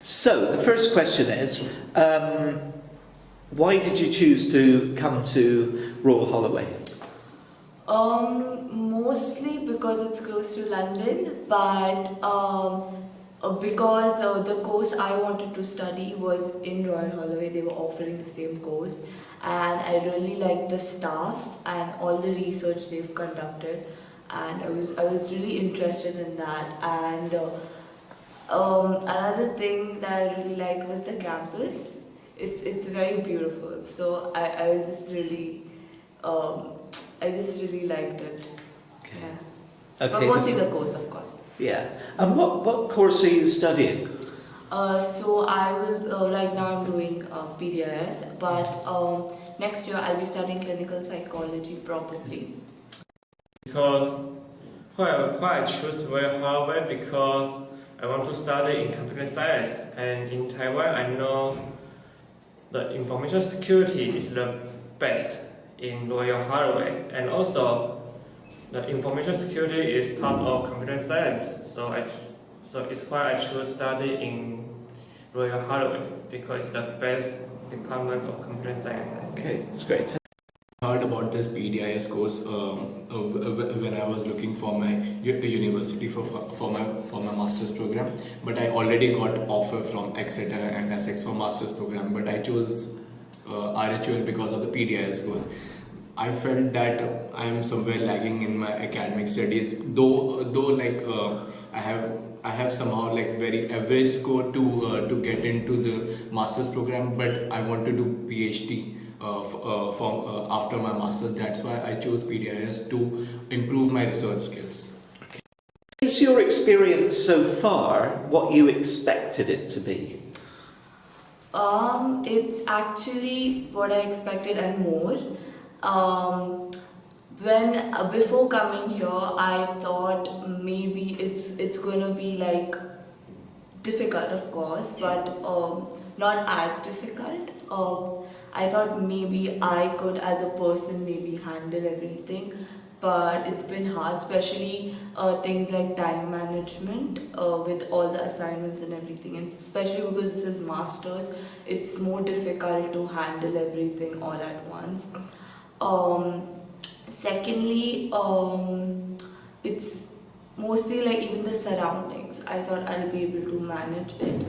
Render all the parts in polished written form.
So the first question is, why did you choose to come to RHUL Holloway? Mostly because it's close to London, but because the course I wanted to study was in Royal Holloway. They were offering the same course, and I really liked the staff and all the research they've conducted, and I was really interested in that. And another thing that I really liked was the campus. It's very beautiful. So I was just really I just really liked it. Okay. Yeah. Okay. But mostly the course, of course. Yeah. And what course are you studying? So I will, right now I'm doing PDIS, but next year I'll be studying clinical psychology probably. Because why I choose RHUL Holloway, because I want to study in computer science, and in Taiwan I know the information security is the best in RHUL Holloway, and also the information security is part of computer science, so it's why I choose study in RHUL Holloway, because it's the best department of computer science. Okay, that's great. I heard about this PDIS course when I was looking for my university for my master's program, but I already got offer from Exeter and Essex for master's program, but I chose RHUL because of the PDIS course. I felt that I am somewhere lagging in my academic studies, though like I have somehow like very average score to get into the master's program, but I want to do PhD after my master's. That's why I chose PDIS to improve my research skills. Is your experience so far what you expected it to be? It's actually what I expected and more. Before coming here, I thought maybe it's gonna be like difficult, of course, but not as difficult. I thought maybe I could, as a person, maybe handle everything, but it's been hard, especially things like time management with all the assignments and everything, and especially because this is masters, it's more difficult to handle everything all at once. Secondly, it's mostly like even the surroundings. I thought I'll be able to manage it,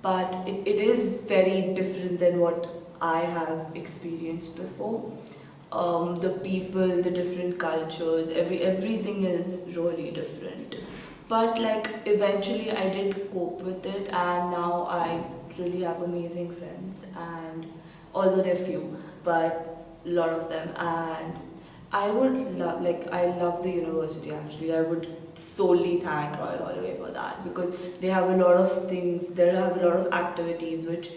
but it is very different than what I have experienced before. The people, the different cultures, everything is really different. But like eventually I did cope with it, and now I really have amazing friends, and although they're few, but a lot of them, and I love the university actually. I would solely thank Royal Holloway for that, because they have a lot of things, they have a lot of activities which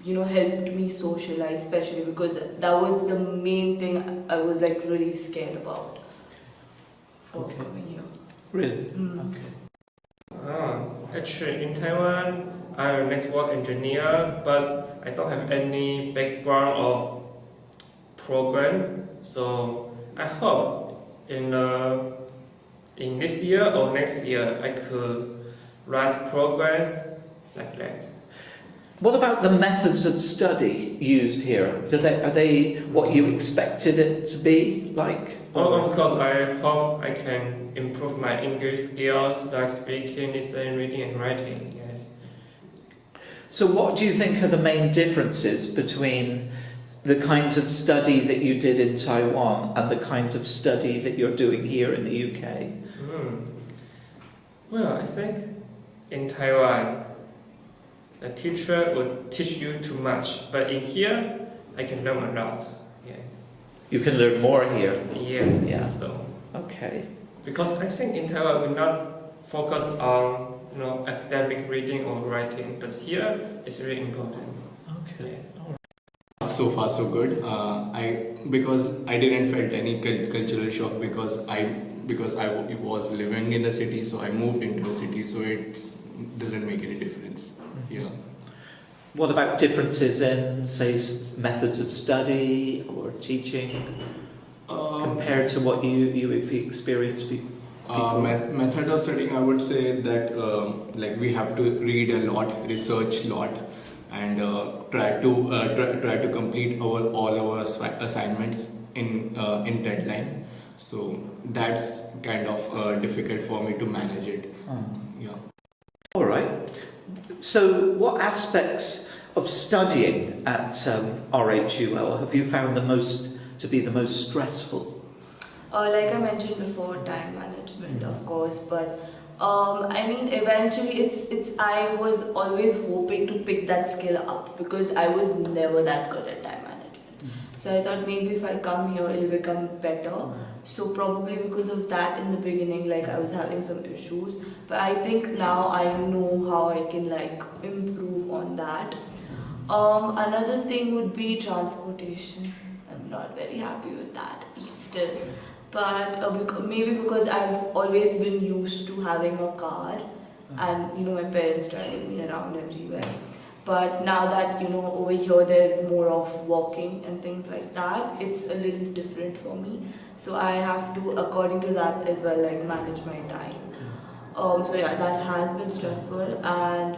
helped me socialize, especially because that was the main thing I was like really scared about for coming here. Really? Okay. Actually, in Taiwan, I'm a network engineer, but I don't have any background of program. So I hope in this year or next year I could write programs like that. What about the methods of study used here? Are they what you expected it to be like? Of course, I hope I can improve my English skills, like speaking, listening, reading, and writing. Yes. So what do you think are the main differences between the kinds of study that you did in Taiwan and the kinds of study that you're doing here in the UK? Well, I think in Taiwan, the teacher would teach you too much, but in here, I can learn a lot. Yes. You can learn more here. Yes, I Yeah. think so. Okay. Because I think in Taiwan we not focus on academic reading or writing, but here it's really important. Okay. So far so good. Because I didn't felt any cultural shock because I was living in the city, so I moved into the city, so it doesn't make any difference. Yeah. What about differences in, say, methods of study or teaching compared to what you experienced Method of studying, I would say that like we have to read a lot, research a lot, and try to complete all our assignments in deadline. So that's kind of difficult for me to manage it. Yeah. All right. So, what aspects of studying at RHUL have you found to be the most stressful? Like I mentioned before, time management, of course, but I mean, eventually, I was always hoping to pick that skill up because I was never that good at time management. So I thought maybe if I come here, it'll become better. So probably because of that, in the beginning, like I was having some issues, but I think now I know how I can like improve on that. Another thing would be transportation. I'm not very happy with that still. But maybe because I've always been used to having a car and my parents driving me around everywhere. But now that over here there's more of walking and things like that, it's a little different for me. So I have to, according to that as well, like manage my time. So yeah, that has been stressful. And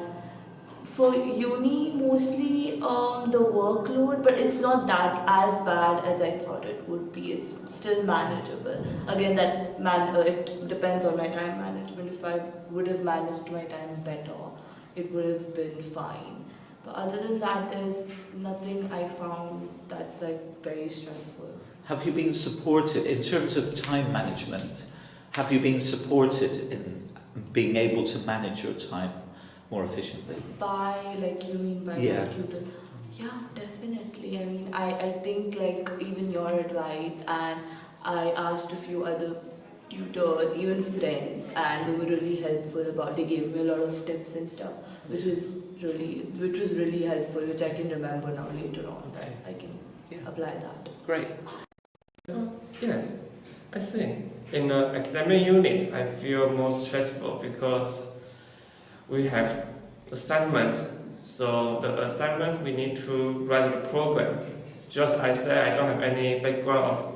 for uni, mostly the workload, but it's not that as bad as I thought it would be. It's still manageable. Again, it depends on my time management. If I would have managed my time better, it would have been fine. But other than that, there's nothing I found that's like very stressful. Have you been supported in terms of time management? Have you been supported in being able to manage your time more efficiently? You mean by Yeah. tutor? Yeah, definitely. I mean, I think like even your advice, and I asked a few other tutors, even friends, and they were really helpful they gave me a lot of tips and stuff, which was really helpful, which I can remember now later on that I can apply that. Great. Yes, I think in academic units I feel more stressful because we have assignments. So the assignments we need to write a program. It's just I said I don't have any background of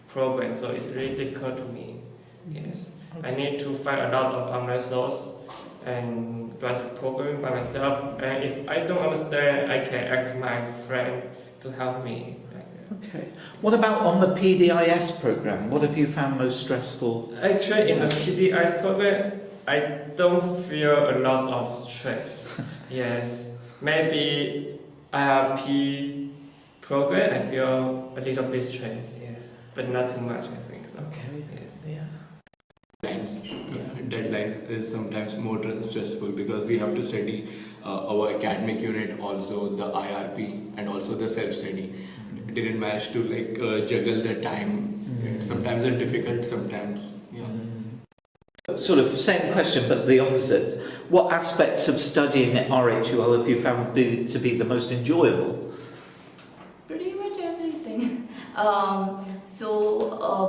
program, so it's really difficult to me. Yes, I need to find a lot of online source and write a program by myself. And if I don't understand, I can ask my friend to help me. Okay. What about on the PDIS program? What have you found most stressful? Actually, in the PDIS program, I don't feel a lot of stress. Yes, maybe IRP program, I feel a little bit stressed. Yes, but not too much. I think so. Okay. Yes. Deadlines is sometimes more stressful because we have to study our academic unit, also the IRP, and also the self-study. Didn't manage to juggle the time. Sometimes it's difficult, sometimes Sort of same question, but the opposite. What aspects of studying at RHUL have you found to be the most enjoyable? Pretty much everything.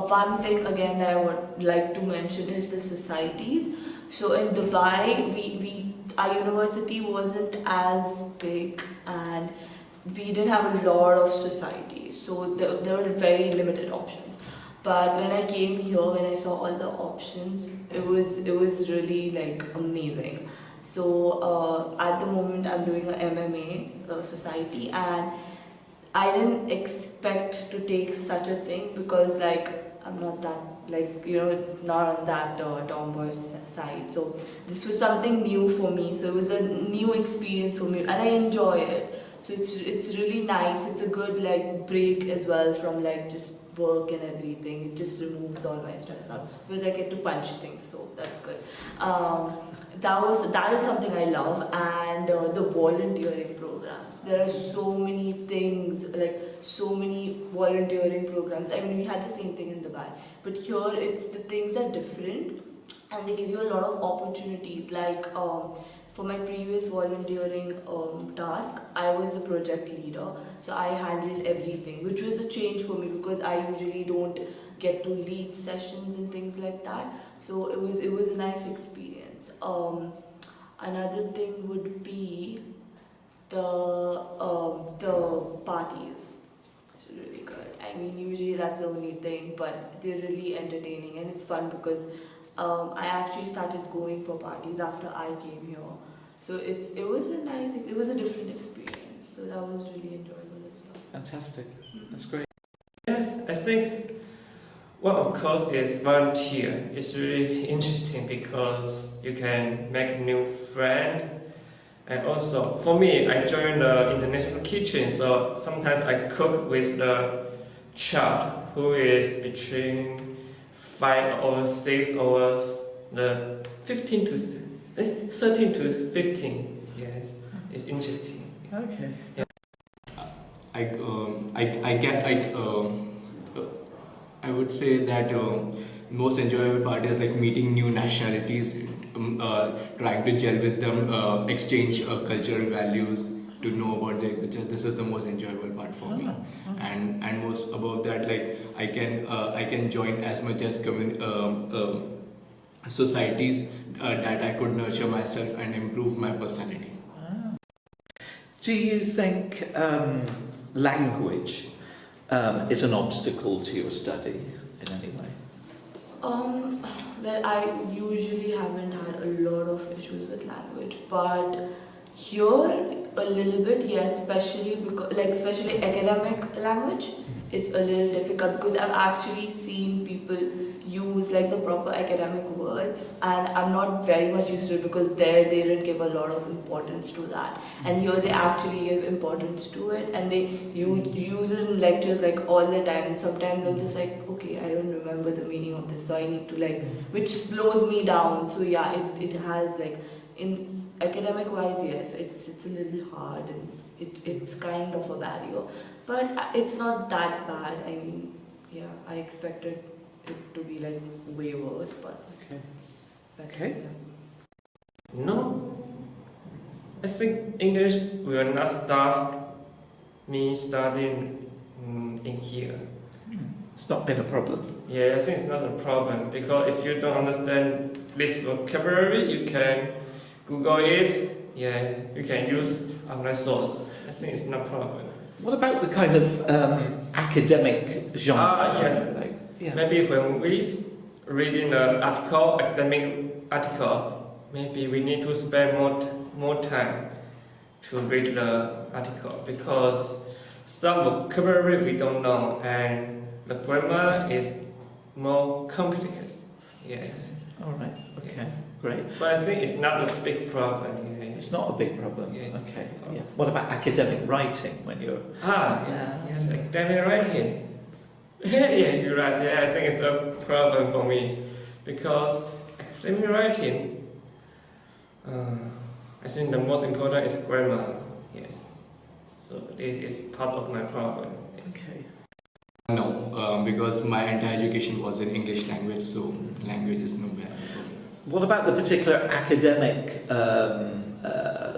One thing again that I would like to mention is the societies. So in Dubai, our university wasn't as big and we didn't have a lot of societies. So there were very limited options. But when I came here, when I saw all the options, it was really like amazing. So at the moment I'm doing an MMA society, and I didn't expect to take such a thing because I'm not that not on that tomboy side. So this was something new for me. So it was a new experience for me, and I enjoy it. So it's really nice. It's a good break as well from just work and everything. It just removes all my stress out because I get to punch things, so that's good. That is something I love, and the volunteering programs. There are so many things, so many volunteering programs. I mean, we had the same thing in Dubai, but here the things are different, and they give you a lot of opportunities. For my previous volunteering task, I was the project leader, so I handled everything, which was a change for me because I usually don't get to lead sessions and things like that. So it was a nice experience. Another thing would be the parties. It's really good. I mean, usually that's the only thing, but they're really entertaining and it's fun because I actually started going for parties after I came here. So it was a nice, it was a different experience. So that was really enjoyable as well. Fantastic. That's great. Yes, I think one of course is volunteer. It's really interesting because you can make new friend. And also, for me, I joined the international kitchen, so sometimes I cook with the child who is between 5 or 6 or the 15 to 13 to 15. Yes, it's interesting. Okay. Yeah. I would say that most enjoyable part is like meeting new nationalities, trying to gel with them, exchange cultural values, to know about their culture. This is the most enjoyable part for me. And most above that, like I can join as much as societies that I could nurture myself and improve my personality. Do you think language is an obstacle to your study in any way? Well, I usually haven't had a lot of issues with language, but here a little bit, yes, especially because, especially academic language is a little difficult because I've actually seen people use the proper academic words, and I'm not very much used to it because there they didn't give a lot of importance to that, and here they actually give importance to it, and they use it in lectures all the time. And sometimes I'm just like, okay, I don't remember the meaning of this, so I need to which slows me down. So yeah, it has in academic wise, yes, it's a little hard, and it's kind of a barrier, but it's not that bad. I mean, yeah, I expected it to be way worse, but Okay. it's better. Okay. Yeah. No, I think English will not stop me studying in here. It's not been a problem. Yeah, I think it's not a problem because if you don't understand this vocabulary, you can Google it. Yeah, you can use online source. I think it's no problem. What about the kind of academic genre? Yes. Yeah. Maybe when we reading the article, academic article, maybe we need to spend more time to read the article because some vocabulary we don't know and the grammar is more complicated. Yes. All right. Okay. Great. But I think it's not a big problem. Yeah. It's not a big problem. Yes. Okay. Yeah. What about academic writing when you're? Yes, academic writing. Yeah, you're right. Yeah, I think it's a problem for me because academic writing, I think the most important is grammar. Yes. So this is part of my problem. Yes. Okay. No, because my entire education was in English language, so language is no barrier for me. What about the particular academic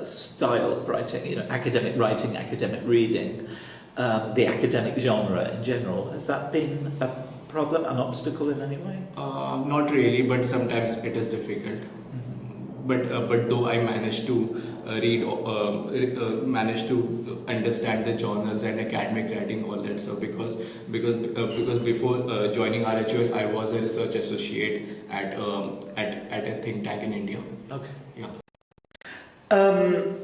style of writing? Academic writing, academic reading, the academic genre in general. Has that been a problem, an obstacle in any way? Not really, but sometimes it is difficult. But though I managed to managed to understand the journals and academic writing, all that stuff, because before joining RHUL, I was a research associate at a think tank in India. Okay. Yeah.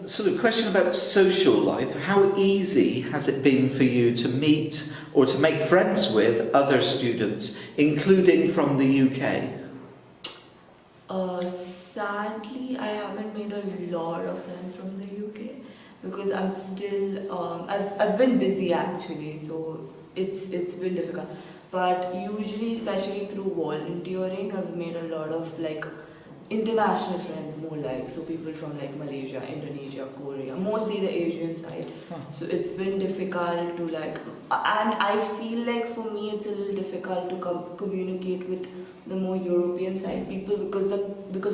Sort of question about social life. How easy has it been for you to meet or to make friends with other students, including from the UK? Sadly, I haven't made a lot of friends from the UK because I'm still I've been busy actually, so it's been difficult. But usually, especially through volunteering, I've made a lot of international friends, more so people from Malaysia, Indonesia, Korea, mostly the Asian side. So it's been difficult to and I feel for me it's a little difficult to communicate with the more European side people because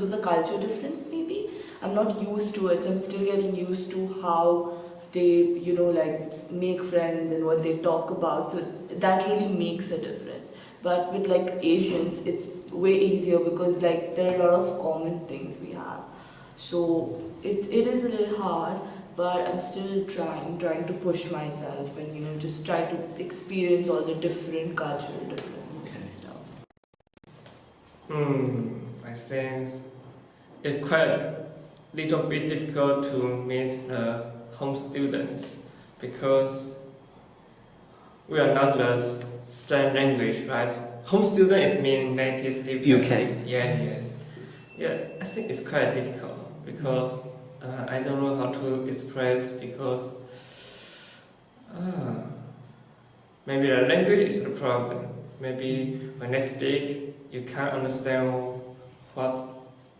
of the culture difference. Maybe I'm not used to it, so I'm still getting used to how they make friends and what they talk about. So that really makes a difference. But with Asians, it's way easier because there are a lot of common things we have. So it is a little hard, but I'm still trying to push myself and just try to experience all the different cultural differences and stuff. I think it's quite a little bit difficult to meet the home students because we are not the same language, right? Home student is mean native speaker. UK. Yeah, yes. Yeah, I think it's quite difficult because I don't know how to express because maybe the language is the problem. Maybe when they speak, you can't understand what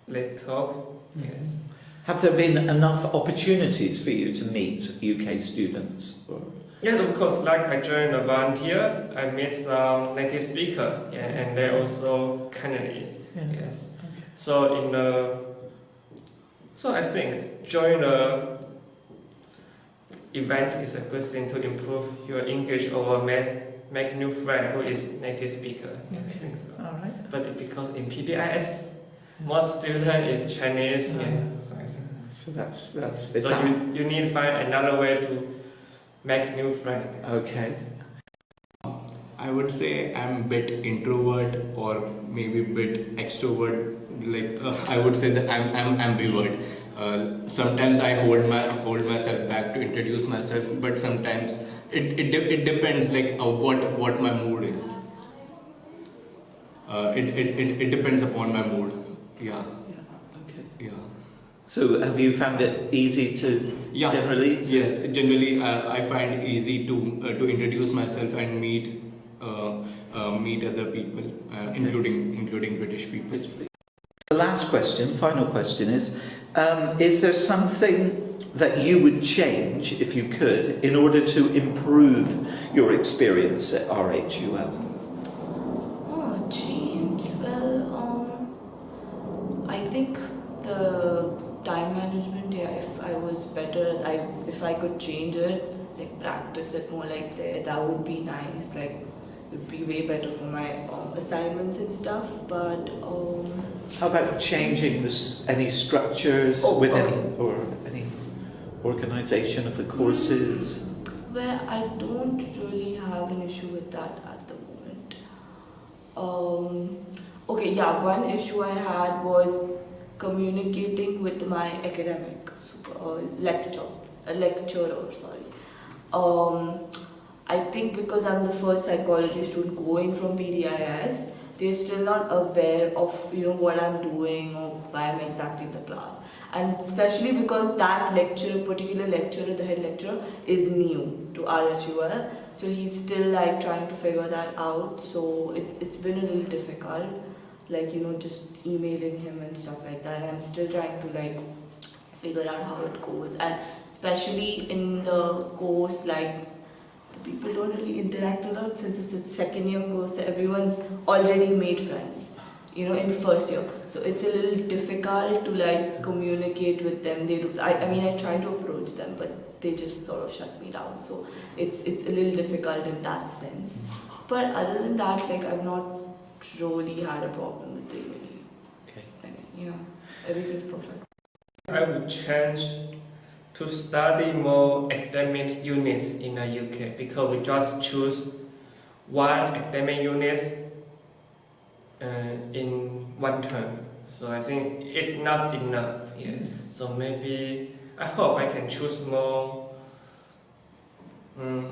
they talk. Yes. Have there been enough opportunities for you to meet UK students? Or? Yes, of course. Like I joined a volunteer, I met some native speaker, yeah, and they also Canadian. Yeah. Yes. So so I think join the event is a good thing to improve your English or make new friend who is native speaker. Yeah, I think so. All right. But because in PBIS, most student is Chinese. Yeah. So I think. So that's. So you need to find another way to make new friend. Okay. I would say I'm a bit introvert or maybe a bit extrovert. Like I would say that I'm ambivert. Sometimes I hold myself back to introduce myself, but sometimes it depends like what my mood is. It depends upon my mood. Yeah. Okay. Yeah. So have you found it easy to generally? Yes, generally I find it easy to introduce myself and meet other people, including British people. The last question, final question is there something that you would change, if you could, in order to improve your experience at RHUL? Oh, change. Well, I think the time management, yeah, if I was better, if I could change it, like practice it more like that would be nice. Like, it would be way better for my assignments and stuff, but How about changing any structures within or any organisation of the courses? well, I don't really have an issue with that at the moment. Okay, yeah, one issue I had was communicating with my academic lecturer, sorry. I think because I'm the first psychology student going from PDIS, they're still not aware of what I'm doing or why I'm exactly in the class. And especially because that particular lecturer, the head lecturer, is new to RHUL, so he's still like trying to figure that out. So it's been a little difficult, like just emailing him and stuff like that. And I'm still trying to like figure out how it goes, and especially in the course, like the people don't really interact a lot since it's a second year course. So everyone's already made friends, in first year. So it's a little difficult to like communicate with them. I mean, I try to approach them, but they just sort of shut me down. So it's a little difficult in that sense. But other than that, like I've not really had a problem with the uni. Okay. I mean, yeah, everything's perfect. I would change to study more academic units in the UK because we just choose one academic unit in one term. So I think it's not enough. Yeah. So maybe I hope I can choose more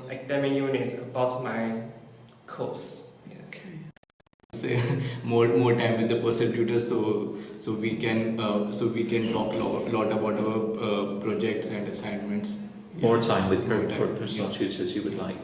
academic units about my course. Yes. Okay. Say more time with the personal tutor, so we can talk lot about our projects and assignments. More time with More time, personal yeah. tutors you would like.